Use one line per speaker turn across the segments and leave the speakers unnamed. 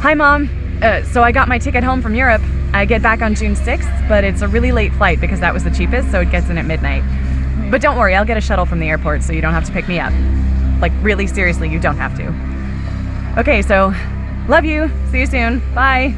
Hi, Mom. So I got my ticket home from Europe. I get back on June 6th, but it's a really late flight because that was the cheapest, so it gets in at midnight. But don't worry, I'll get a shuttle from the airport so you don't have to pick me up. Like, really seriously, you don't have to. Okay, so love you. See you soon. Bye.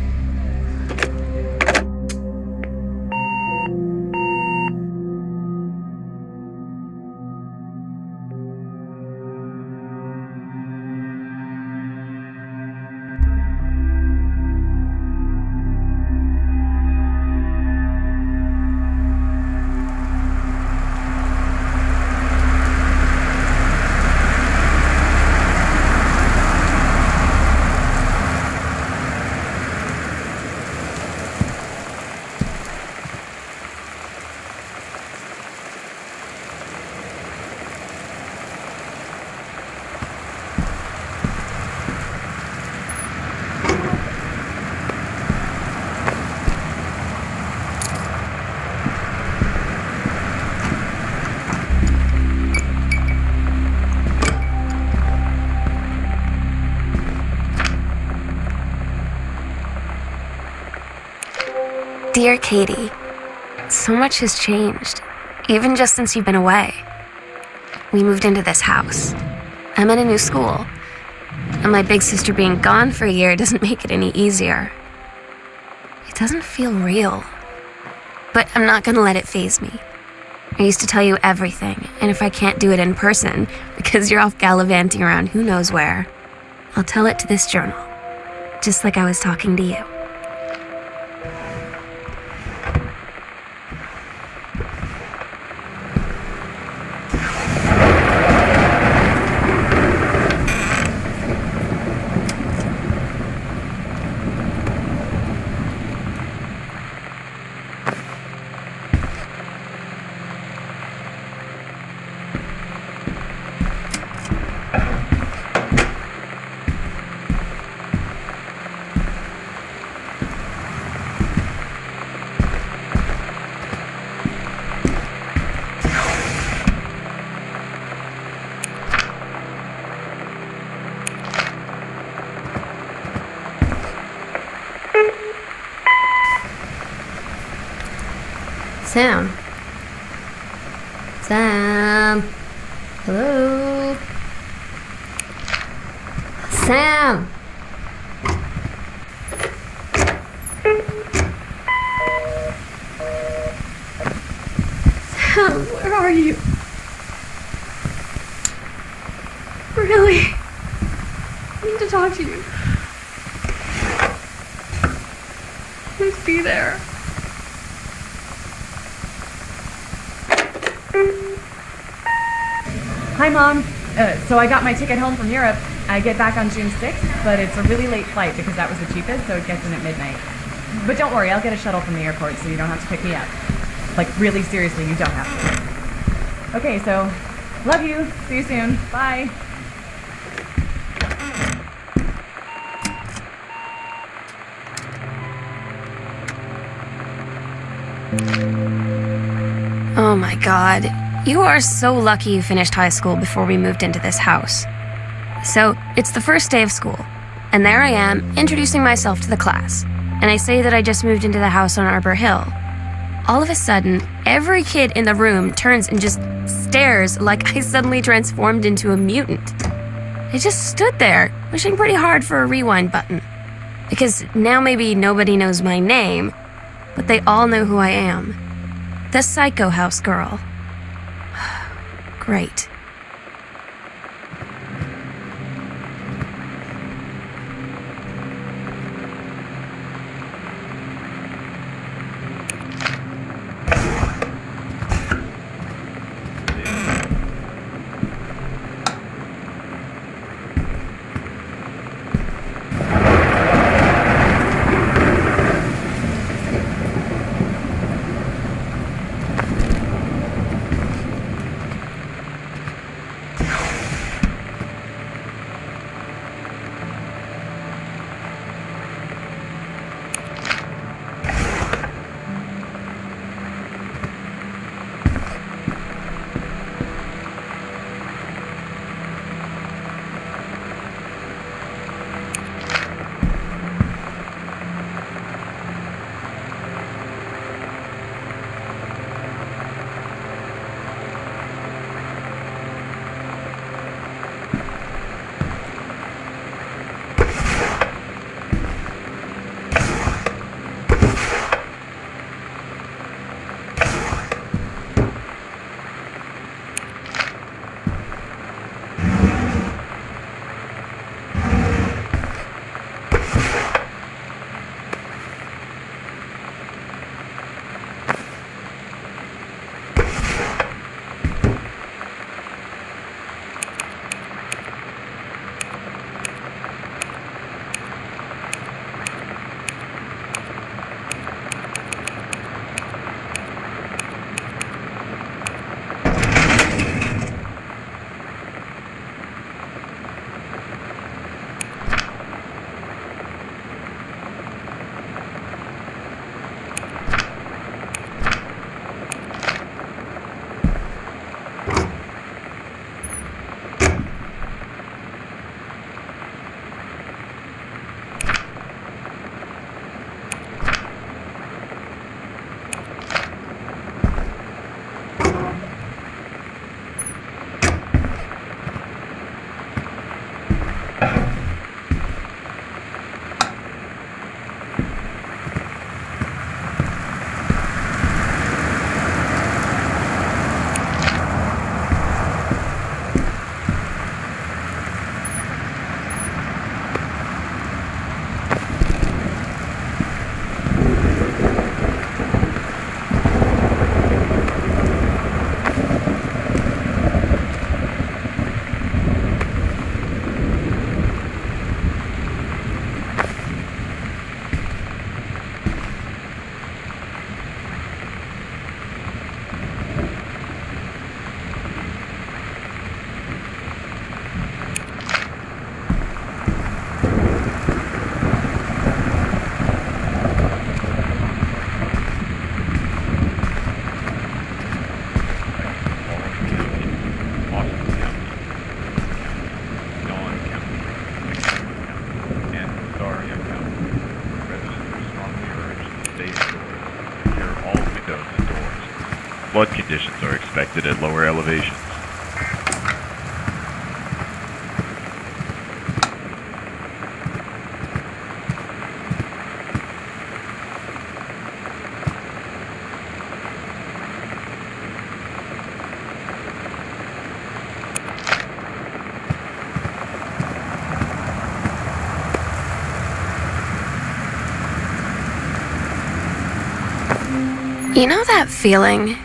Dear Katie, so much has changed, even just since you've been away. We moved into this house. I'm at a new school, and my big sister being gone for a year doesn't make it any easier. It doesn't feel real, but I'm not gonna let it faze me. I used to tell you everything, and if I can't do it in person, because you're off gallivanting around who knows where, I'll tell it to this journal, just like I was talking to you. Sam? Sam? Hello? Sam? Sam, where are you? Really? I need to talk to you. Please be there.
Hi, Mom. So I got my ticket home from Europe. I get back on June 6th, but it's a really late flight because that was the cheapest, so it gets in at midnight. But don't worry, I'll get a shuttle from the airport so you don't have to pick me up. Like, really seriously, you don't have to. Okay, so love you. See you soon. Bye.
Oh my God. You are so lucky you finished high school before we moved into this house. So, it's the first day of school, and there I am, introducing myself to the class, and I say that I just moved into the house on Arbor Hill. All of a sudden, every kid in the room turns and just stares like I suddenly transformed into a mutant. I just stood there, wishing pretty hard for a rewind button. Because now maybe nobody knows my name, but they all know who I am. The Psycho House girl. Great.
Flood conditions are expected at lower elevations.
You know that feeling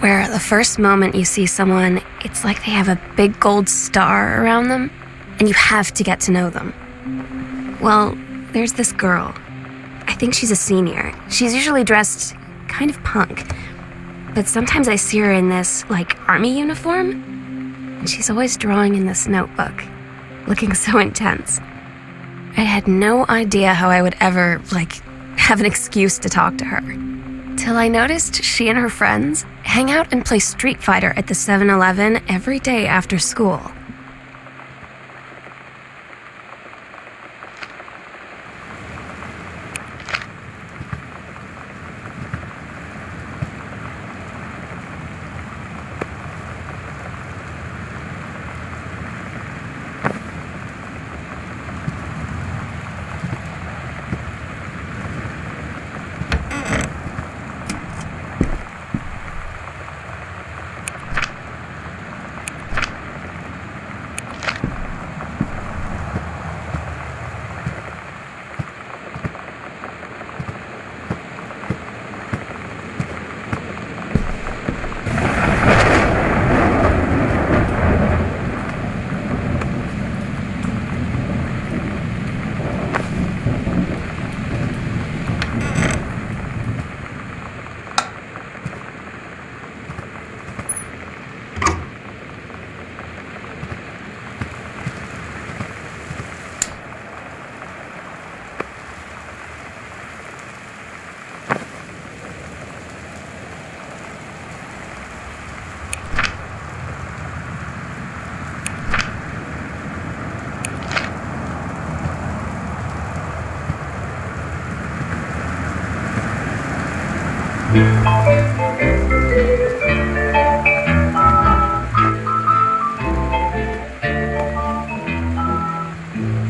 where the first moment you see someone, it's like they have a big gold star around them, and you have to get to know them? Well, there's this girl. I think she's a senior. She's usually dressed kind of punk, but sometimes I see her in this, army uniform, and she's always drawing in this notebook, looking so intense. I had no idea how I would ever, have an excuse to talk to her. Till I noticed she and her friends hang out and play Street Fighter at the 7-Eleven every day after school.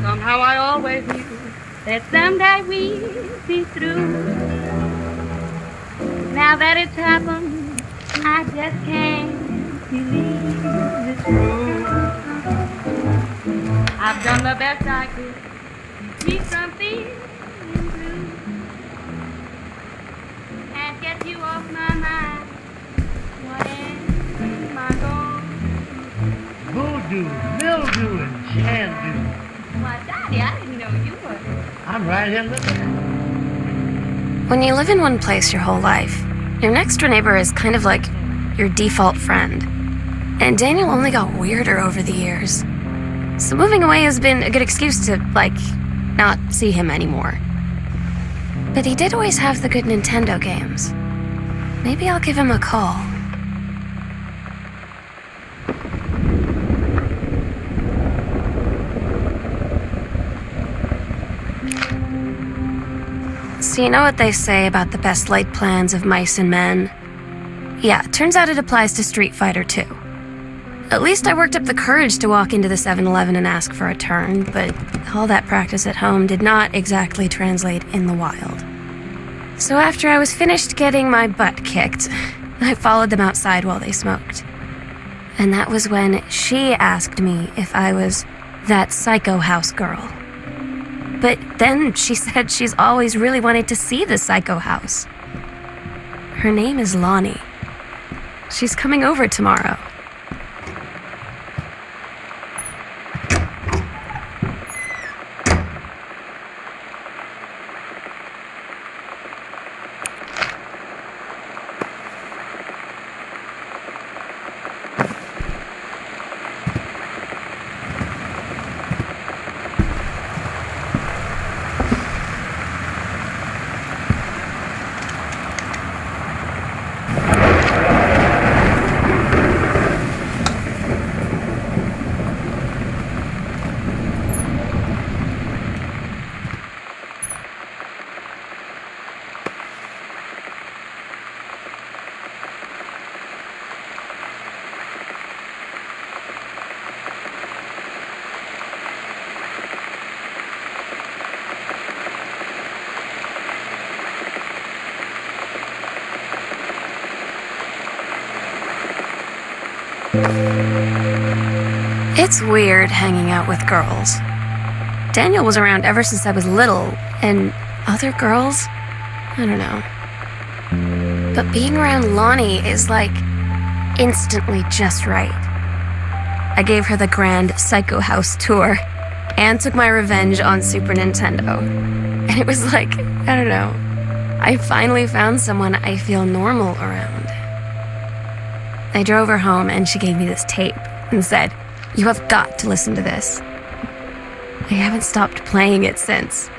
Somehow I always knew that someday we'd be through. Now that it's happened, I just can't believe it's true. I've done the best I could to keep from feeling blue. Can't get you off my mind. What am I going?
Voodoo, mildew, and shandu.
Why, Daddy, I didn't know you were.
I'm right here looking.
When you live in one place your whole life, your next door neighbor is kind of like your default friend. And Daniel only got weirder over the years. So moving away has been a good excuse to, not see him anymore. But he did always have the good Nintendo games. Maybe I'll give him a call. So you know what they say about the best laid plans of mice and men? Yeah, turns out it applies to Street Fighter too. At least I worked up the courage to walk into the 7-Eleven and ask for a turn, but all that practice at home did not exactly translate in the wild. So after I was finished getting my butt kicked, I followed them outside while they smoked. And that was when she asked me if I was that psycho house girl. But then she said she's always really wanted to see the psycho house. Her name is Lonnie. She's coming over tomorrow. It's weird hanging out with girls. Daniel was around ever since I was little, and other girls? I don't know. But being around Lonnie is like instantly just right. I gave her the grand Psycho House tour and took my revenge on Super Nintendo. And it was like, I don't know, I finally found someone I feel normal around. I drove her home and she gave me this tape and said, "You have got to listen to this." I haven't stopped playing it since.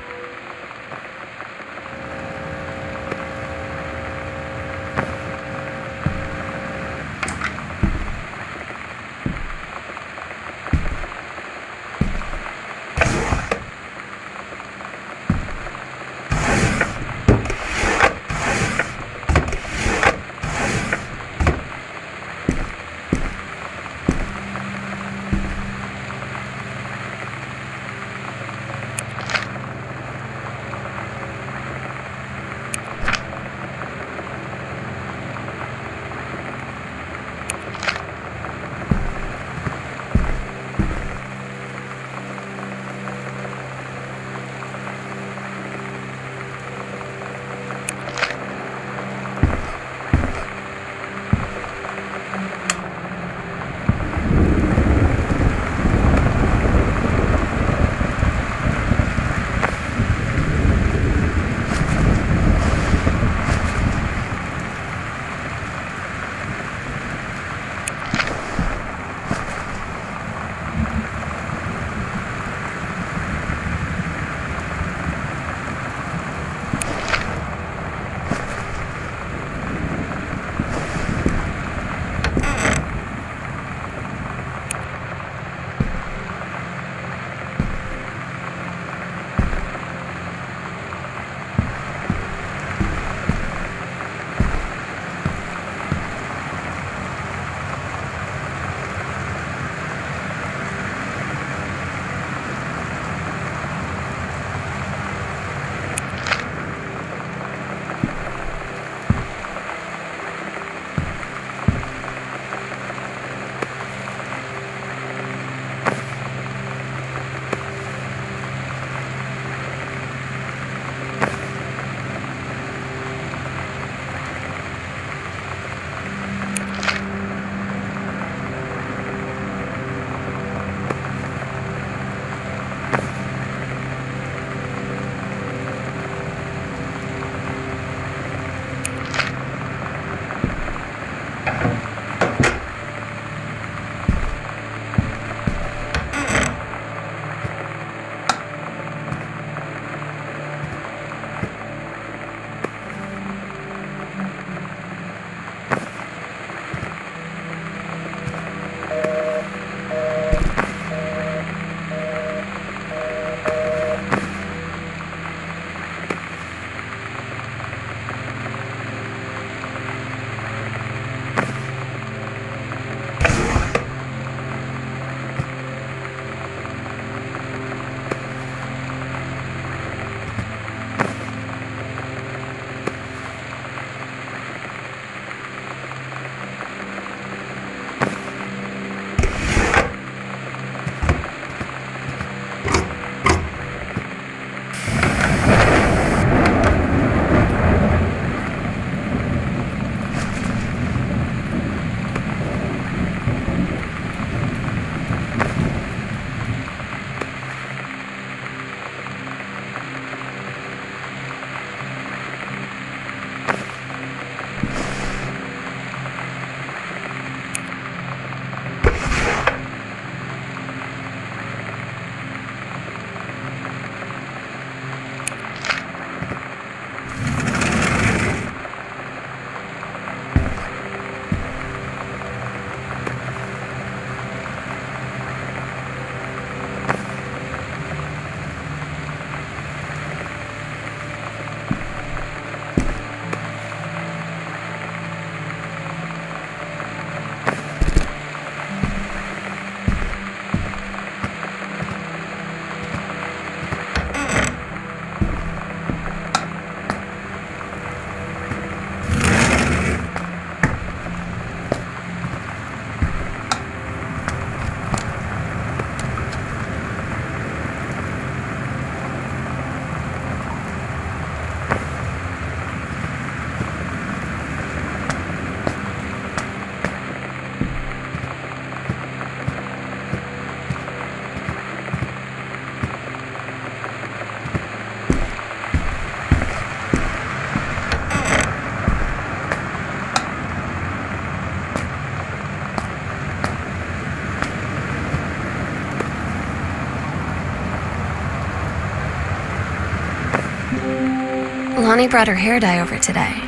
Bonnie brought her hair dye over today.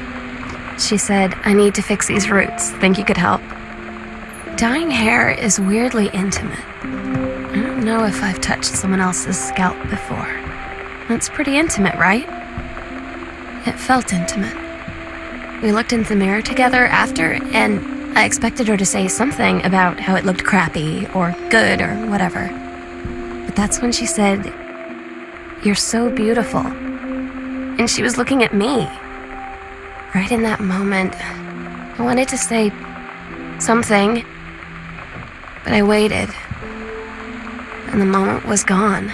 She said, I need to fix these roots. Think you could help? Dyeing hair is weirdly intimate. I don't know if I've touched someone else's scalp before. That's pretty intimate, right? It felt intimate. We looked in the mirror together after, and I expected her to say something about how it looked crappy or good or whatever. But that's when she said, "You're so beautiful." And she was looking at me. Right in that moment, I wanted to say something, but I waited, and the moment was gone.